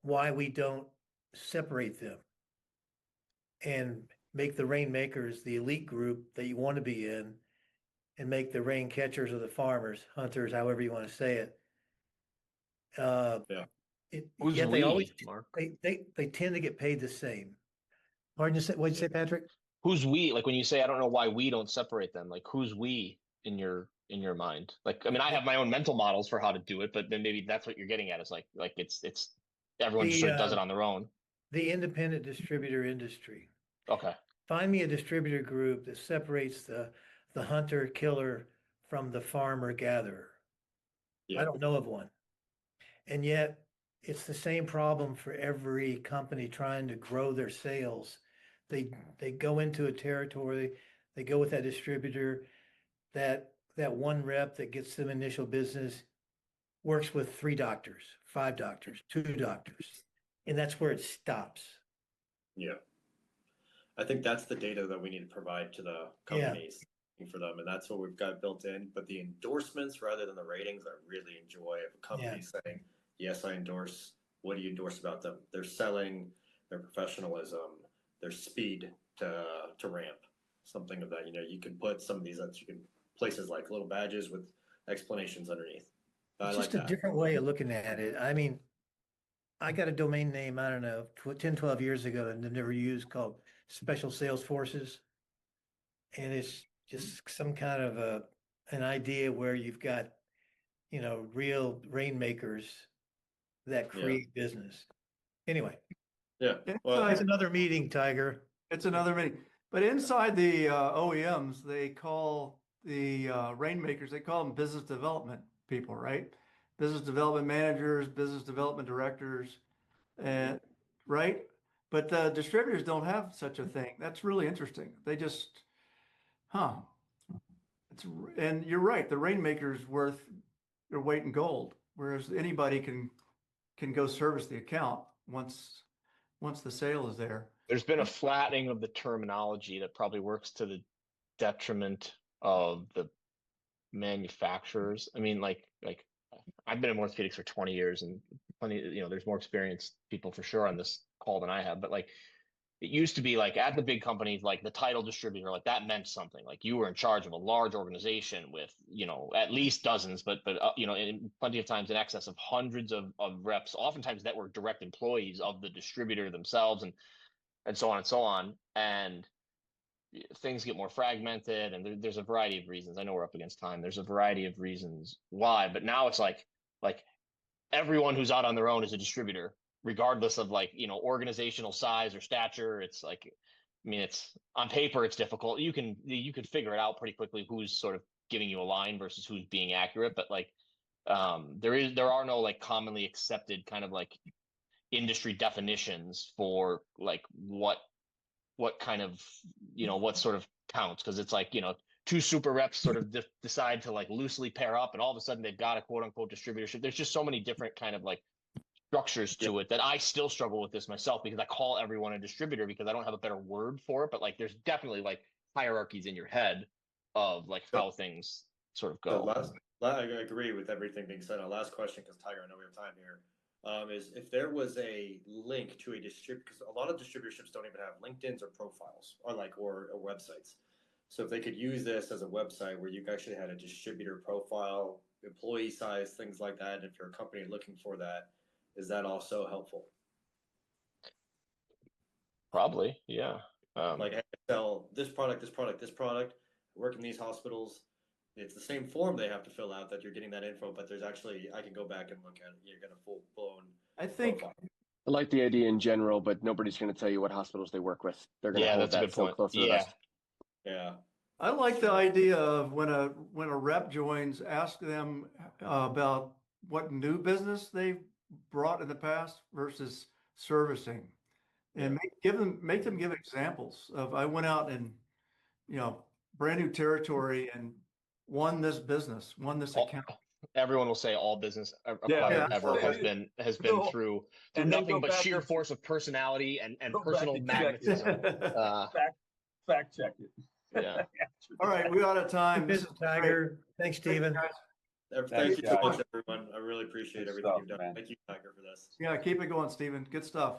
why we don't separate them and make the rainmakers the elite group that you want to be in, and make the rain catchers or the farmers, hunters, however you want to say it. Yet they always, Mark? They tend to get paid the same. Pardon, what'd you say, Patrick? Who's we? Like when you say, I don't know why we don't separate them. Like who's we in your mind? Like, I mean, I have my own mental models for how to do it, but then maybe that's what you're getting at, is like it's everyone just sort of does it on their own. The independent distributor industry. Okay. Find me a distributor group that separates the hunter killer from the farmer gatherer. Yeah. I don't know of one. And yet it's the same problem for every company trying to grow their sales. They go into a territory, they go with that distributor, that one rep that gets them initial business works with 3 doctors, 5 doctors, 2 doctors, and that's where it stops. Yeah. I think that's the data that we need to provide to the companies for them, and that's what we've got built in. But the endorsements rather than the ratings, I really enjoy. If a company saying, yes, I endorse, what do you endorse about them? Their selling, their professionalism, their speed to ramp, something of that. You know, you can put some of these that you can places like little badges with explanations underneath. It's just a different way of looking at it. I mean, I got a domain name, I don't know, 10, 12 years ago, and I've never used, called Special Sales Forces. And it's just some kind of an idea where you've got, you know, real rainmakers that create business. Anyway. Yeah. Well, it's another meeting, Tiger. It's another meeting. But inside the OEMs, they call the rainmakers, they call them business development people, right? Business development managers, business development directors, and right? But the distributors don't have such a thing. That's really interesting. They just, and you're right. The rainmaker's worth their weight in gold, whereas anybody can go service the account once the sale is there. There's been a flattening of the terminology that probably works to the detriment of the manufacturers. I mean, like I've been in orthopedics for 20 years, and plenty, you know, there's more experienced people for sure on this call than I have, but like, it used to be like at the big companies, like the title distributor, like that meant something. Like you were in charge of a large organization with, you know, at least dozens, but you know, in plenty of times in excess of hundreds of reps, oftentimes that were direct employees of the distributor themselves, and so on and so on. And things get more fragmented, and there's a variety of reasons. I know we're up against time. There's a variety of reasons why, but now it's like everyone who's out on their own is a distributor, regardless of, like, you know, organizational size or stature. It's like, I mean, it's on paper, it's difficult. You can figure it out pretty quickly who's sort of giving you a line versus who's being accurate. But like, there are no like commonly accepted kind of like industry definitions for like what kind of, you know, what sort of counts. Because it's like, you know, 2 super reps sort of decide to like loosely pair up, and all of a sudden they've got a quote unquote distributorship. There's just so many different kind of like structures to it that I still struggle with this myself, because I call everyone a distributor because I don't have a better word for it. But like, there's definitely like hierarchies in your head of like how things sort of go. I agree with everything being said. Our last question, because Tiger, I know we have time here, is if there was a link to a distributor, because a lot of distributorships don't even have LinkedIn's or profiles or websites. So if they could use this as a website where you actually had a distributor profile, employee size, things like that, and if you're a company looking for that, is that also helpful? Probably, yeah. Like, I sell this product, this product, this product, work in these hospitals. It's the same form they have to fill out that you're getting that info, but there's actually, I can go back and look at it. You're going to full blown. I think profile. I like the idea in general, but nobody's going to tell you what hospitals they work with. They're going to hold that so close to the vest. Yeah. I like the idea of when a rep joins, ask them about what new business they've brought in the past versus servicing, and make them give examples of, I went out and, you know, brand new territory and won this business, won this account. Everyone will say all business acquired ever has been through nothing but sheer force of personality and personal magnetism. Fact check it. Yeah. All right, we're out of time. This is Tiger. Thanks, Stephen. Thank you so much, everyone. I really appreciate everything you've done. Man. Thank you, Tiger, for this. Yeah, keep it going, Stephen. Good stuff.